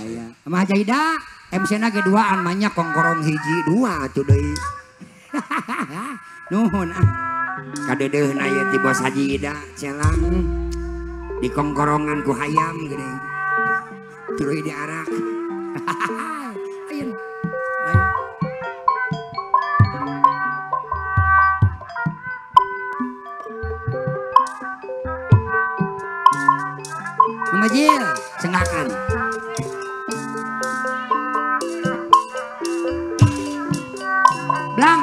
ya. Mah Jaida, MC-na ge duaan banyak kongkorong hiji dua atuh deui. Nuhun ah. Kadedeuna ieu ti Bos Haji Ida celang. Di kongkorongan ku hayam gede. Tuluy diarak. Ayeun. Majil, cengakan. Blang.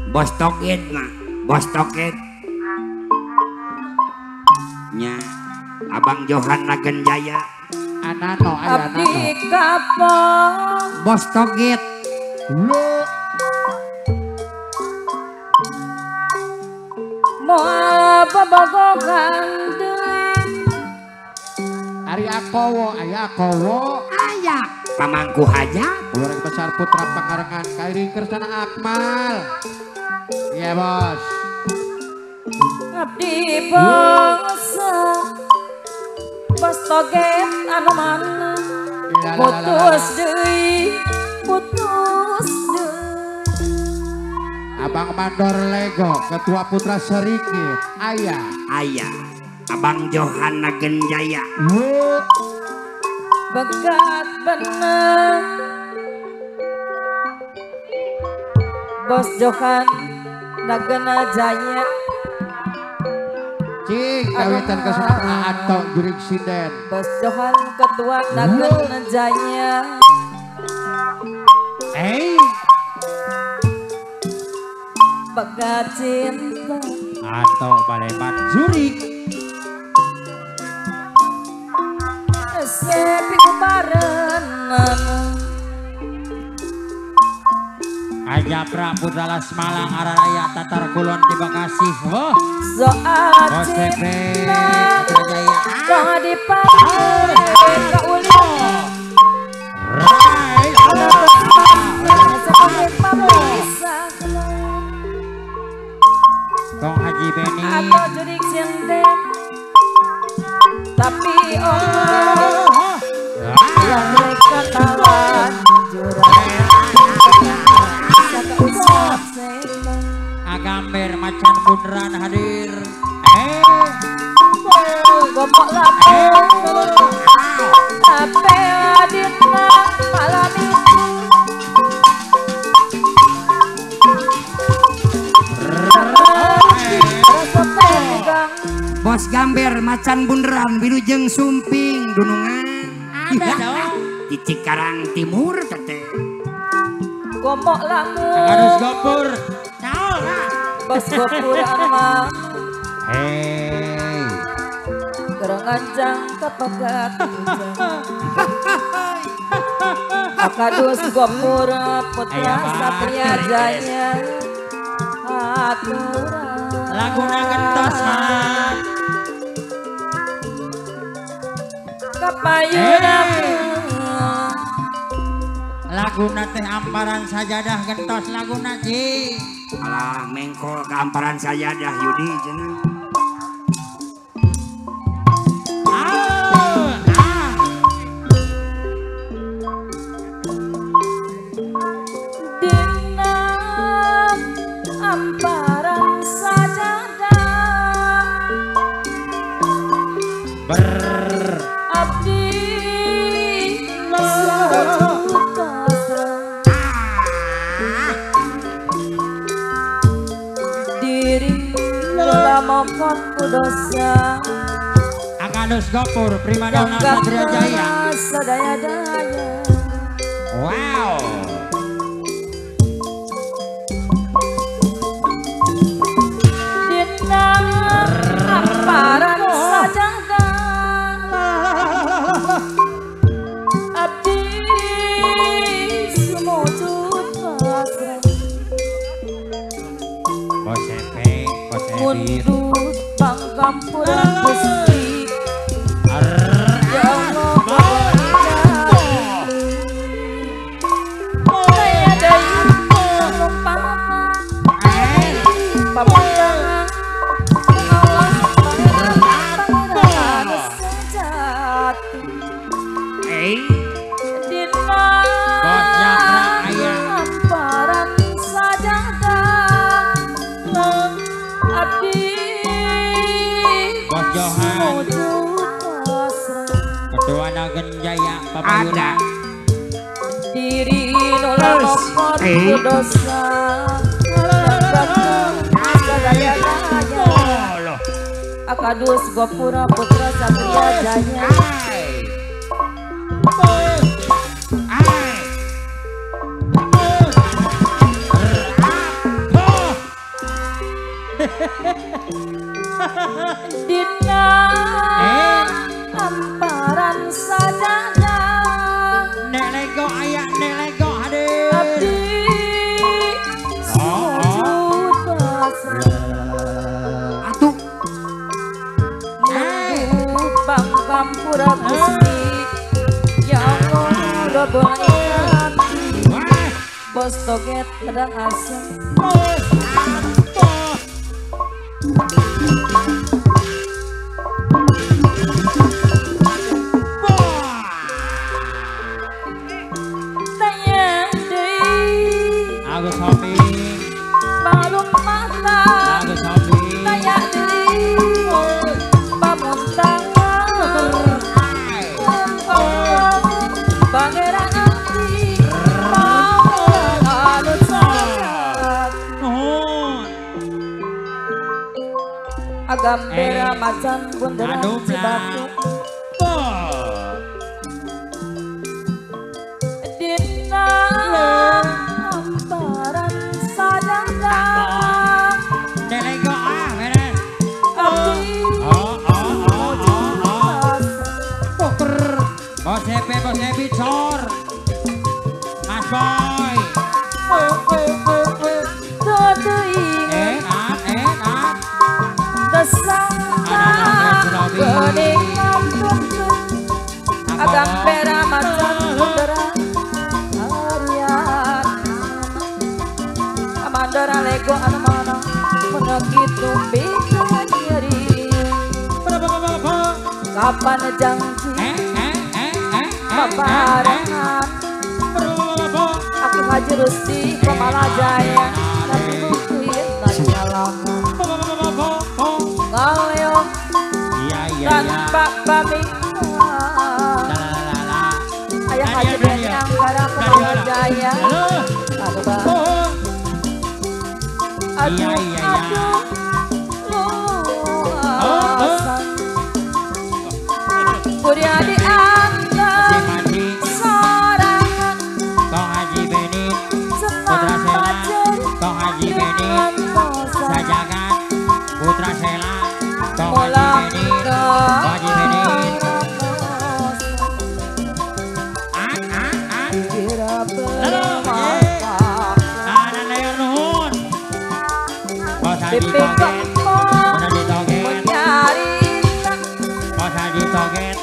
Bos Toket mah, Bos Toket. Nya, Abang Johan Nagen Jaya. Anano, aya Abdi kapal. Bos Toket. Lu Moal pabogohan deui. Ari Akowo, aya Akowo. Aya pamangku haja. Keluarga besar putra Pangarengan Kairi Kersana Akmal. Iya bos. Abdi bangsa Bos Toget anu mana putus deui, putus deui. Abang Mandor Lego, Ketua Putra Serikit, Ayah. Ayah, Abang Johan Nagen Jaya. Begat bener Bos Johan Nagen Jaya. Cing, kawitan kesenangan atau jurik sinden. Bos Johan Ketua Nagen Jaya. Begat cinta Atau Balemat Jurik. sepi barengan. Ajapra Putra Lasmalang Araraya Tatar Kulon di Bekasi. Wah, Soal Bos Pepe cinta Jaya. kau dipakai ke ulian. Rai, Sebagai pemisah Kong Haji Beni. atau jurik sinden. Tapi Allah yang mereka tawan jurang. Usap setan. Agamber macan bunderan hadir. Gomok lapor Ape aditna malam itu. Rasa pegang Bos Gamber macan bunderan wilujeng sumping dunungan. Ada dong. Di Cikarang Timur tete. gomok lamun Harus gopur. Bos gopur aman Hei. geranganjang kepegat Akadus gopur putra Satria Jaya aturan Laguna gentos man. kapayunan Laguna teh amparan sajadah gentos laguna Ci. Alah mengkol keamparan saya dah Yudi cenah. dina amparan sajadah abdi sujud pasrah diri lama ku dosa Akadus gopur primadona Satria Jaya. sadaya-daya. Wow. Dina amparan sajadah abdi sumujud pasrah Bos Epe, Bos Edit. mundut pangkampuran Gusti ya Allah saya dari numpang pamundangan Allah Bagen Jaya Papayuna. Diri nolopot dosa sadaya daya Akadus Gopura Putra Satria Jaya Dina amparan sadana Nek lego ayak nek lego hadir. abdi sujud pasrah Atuh. Mendut bang kampura gusti ya Allah roboh hati bos toget pedang asem tayang deui Agus Hopi. balung mata Agus Hopi. tayang deui pamuntang Pangeran Abdi mau anu sangat Nuhun. agam bera macan bunderan Aduh, Cibatu dina amparan sadana Nek lego beres. abdi Bos Happy cor. Mas Boy. Tadei Enak. Tesangka Gening tuntun Agam pera macan bunderan Harian Amandora lego anu mana Menegitu bikin nyeri Kapan janji Paparangan Aku ngaji rusti Kemala Jaya Tapi mungkin nanya lama Ngaleo tanpa pamitan Ayah ngaji benyang Karena Kemala Jaya Aduh bang Aduh luasan Kudia dianggap sorangan Sempat jadi dengan dosa Sajagan Putra Sela Tong Mulang Haji Benit kira bermata Kanan layar nuhun Bos Haji Pipi Toget kempo Udah ditoget menyarita Bos Haji Toget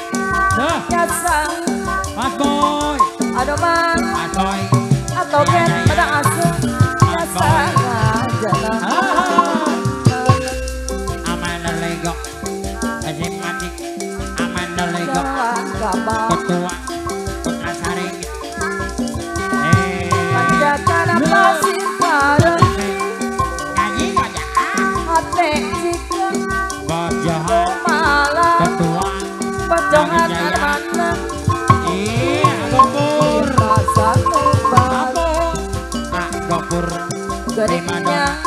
Duh Nyasang Mas Boy Aduh man Mas Boy Atau gen pada asuh Nyasang aja lah Amanda Lego Haji Matik Amanda Lego Jangan kabar Ketua Putra Saringgit Panjakan pasir parenti Ngaji ngajak Hati jika Bos Johan malam Ketua Pejongan mana Iya Gopur Rasa tumbal Gopur Geringnya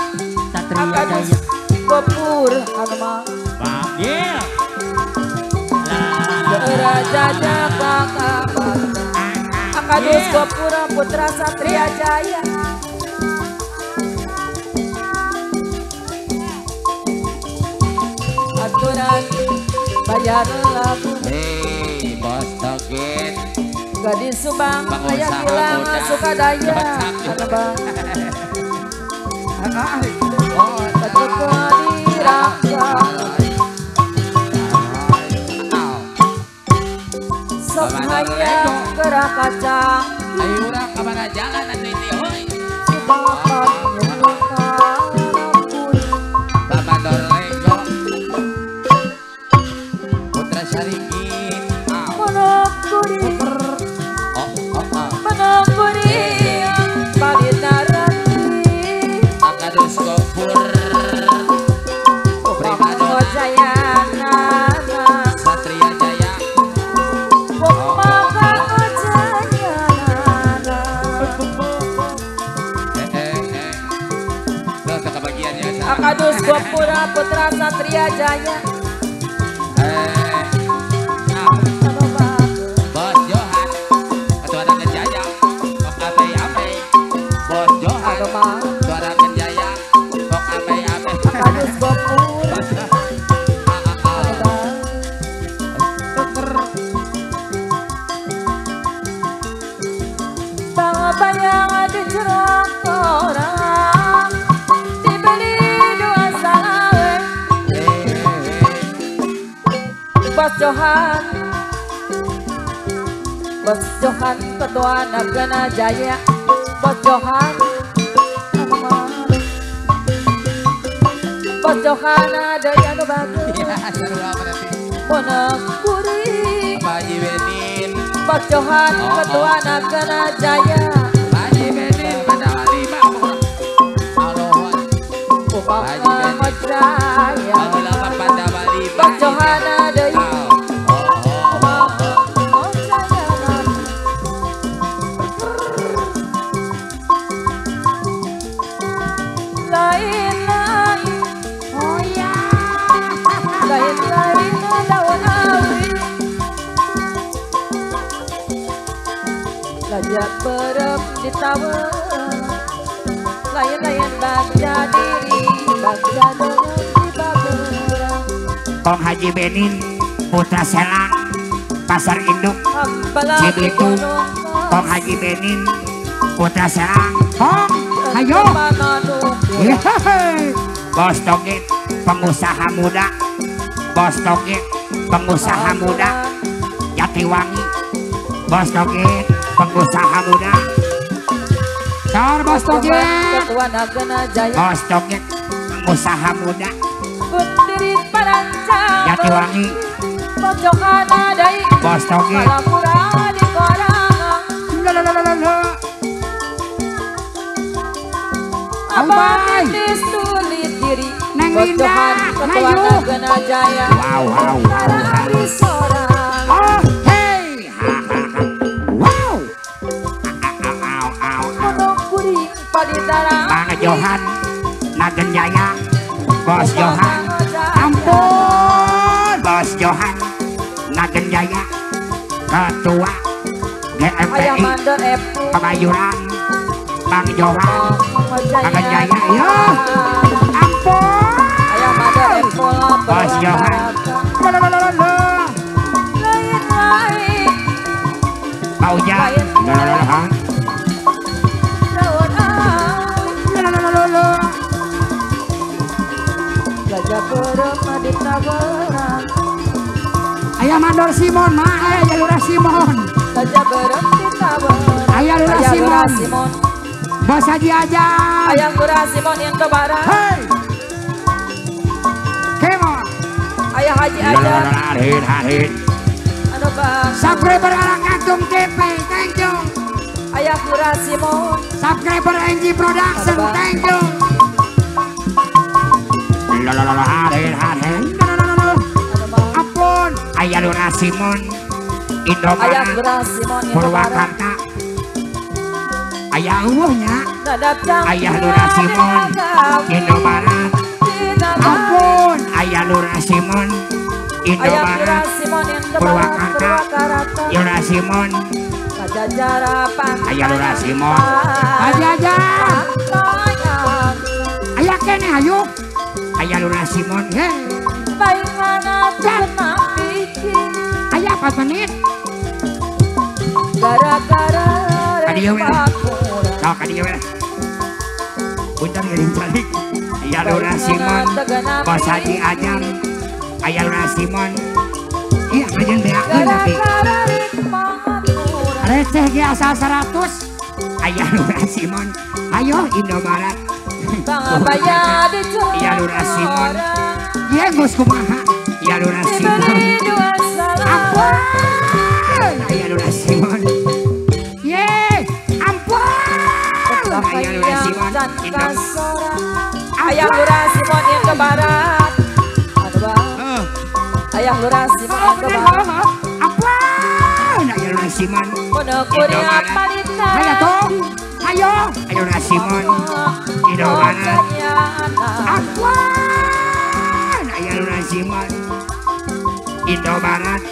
Satria Akadus Jaya Gopur Anuma Panggil Raja Jaka Akadus Gopura Putra Satria Jaya Aturan bayar lagu Bos Toget. Gadis Subang ayah Pengusaha bilang muda. suka daya Cepat Bang Betul dirangka Sok hayang gerak kacang Ayo urang ka mana jalan atuh ini heuy. Bapak nyelukan ampun Babador Lego. Putra Saringgit. Menekuri Menekuri Palinarani Akadus Gopur. Primadona Jayana Satria Jaya. Surya Jaya Nah, Bos Johan, Ketua Dangan Jaya, Kok Ape-Ape. Bos Johan, Ketua Dangan Jaya, Kok Ape-Ape. Kadus Gopur Bang yang ada cerah orang dibeli dua salawe Bos Johan Ketua Nagana Jaya Bos Johan ada yang bagus Ya, seru apa nanti? Monokuri Pak Haji Benin, Bos Johan Ketua Nagana Jaya Pak Haji Benin, pada lima. Aloha, Muhammad Jaya Alhamdulillah pada lima. Bos Johan ada yang lain-lain Oh ya. lain-lain daun awi lajak berem di tawar lain-lain bagja diri bagja dengan di bagerang Kong Haji Benin Putra Selang Pasar Induk ampalah Cibitung. Kong Haji Benin Putra Selang. Kong, ayo. Yeay. Bos Togit pengusaha muda. Bos Togit pengusaha muda Jatiwangi. Bos Togit pengusaha muda. Sor Bos Togit. Ketua Nagana Jaya Bos Togit pengusaha muda Bundiri Parancang Jatiwangi. Bos Johan adai Bos Togit. Malapura di Korangang Lalalala. Abang Bye. Indis tulis diri Neng Bos Linda, Johan Ketua ayo. Nagana Jaya Wow. Hari sorang Oh, hey. Ha, ha, ha. Wow. Au. Monokuri Palitarang Bang Johan Nagen Jaya. Bos Johan. Ampun. Bos Johan Nagen Jaya. Ketua Ayah GMPI Mandor Epu Pemayuran. Bang Johan Nagen Jaya. Ya. Ampun. Ayah Mandor Epu Bos Johan. Lalalala. lain-lain Pauja. Lalalala. daun awi Lalalala. Gajah berema di tabaran Ayah Mandor Simon mah, ayah Jalura Simon. Gajah berem di tabaran Ayah Lura Ayah Lura Simon. Simon Bos Haji aja. Ayah Lura Simon yang ke barat Hey. Kemon. Ayah Haji aja Harit. Anu bang Subscriber Alang Agung TV, thank you. Ayah Lura Simon Subscriber NG Production, Ada, Bang. thank you. Harit. Anu bang Ampun. Ayah Lura Simon. Ayah Indomaret. Lura Simon yang ke barat Purwakarta. Ayah Uwuhnya. Dadap jam Ayah Lura Simon. Indomaret. Ampun. Ayah Lura Simon. Ayah Lura Indomaret. Simon yang ke barat Purwakarta. Purwakarta Lura Simon. Kajajara pantai Ayah Lura Simon. Aja. Ayah kene ayo. Ayah Lura Simon. Hei. Baikana pernah bikin Ayah 4 menit. gara-gara Kadieu, we. repakuran Kau kadieu we. Punten geuning calik. Ayah Lura Simon. Bos Haji Ajam. Ayah Lura Simon. Iya, ngajen beakeun tapi. gara-gara repakuran Receh ge asal 100. Ayah Lura Simon. Ayo Indomaret. Bang Abaya dijual Iya Lura Simon. orang Iya Gus kumaha. Iya Lura Simon. diberi dua salam Ampun. Ayah Lura Simon. Ye, ampun. Ayah Lura Simon. dan Indom. kasoran Ayah Lura Simon yang ke barat Aduh bang Ayah Lura Simon yang ke barat Ampun. Ayah Lura Simon. Monokuri apa di Ayo tuh. Ayo. Ayah Lura Simon. Indomaret. Ampun. aya Lurah Simon Indo Barat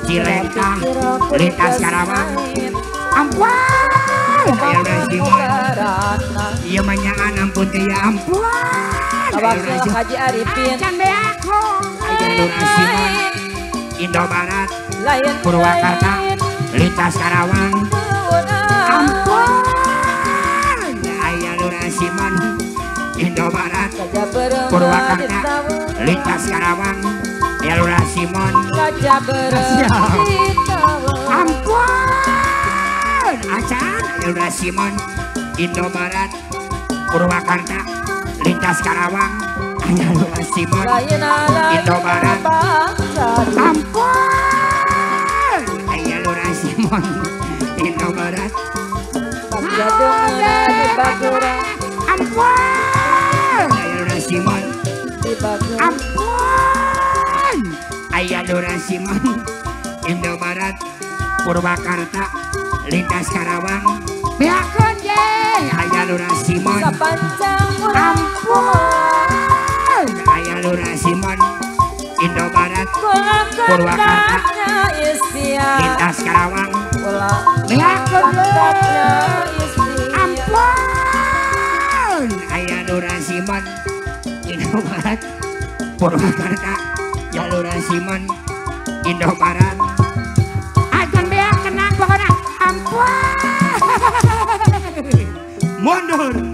Cilentang lintas Karawang ampun aya Lurah Simon ieu mah nyaan ampun teh ya ampun Abang Haji Arifin aya Lurah Simon Indo Barat lain Purwakarta lintas Karawang ampun aya Lurah Simon Indo Barat Purwakarta lintas Karawang aya Lurah Simon ampun acan aya Lurah Simon Indo Barat Purwakarta lintas Karawang aya Lurah Simon Indo Barat ampun aya Lurah Simon Indo Barat ampun aya Lurah Simon ampun aya Lurah Simon Indo Barat Purwakarta lintas Karawang beakeun ye aya Lurah Simon ampun aya Lurah Simon Indo Barat Purwakarta lintas Karawang beakeun ampun aya Lurah Simon Indo Barat Purwakarta ya Lurah Simon Indo Barat acan beak kenang pokoknya ampun mundur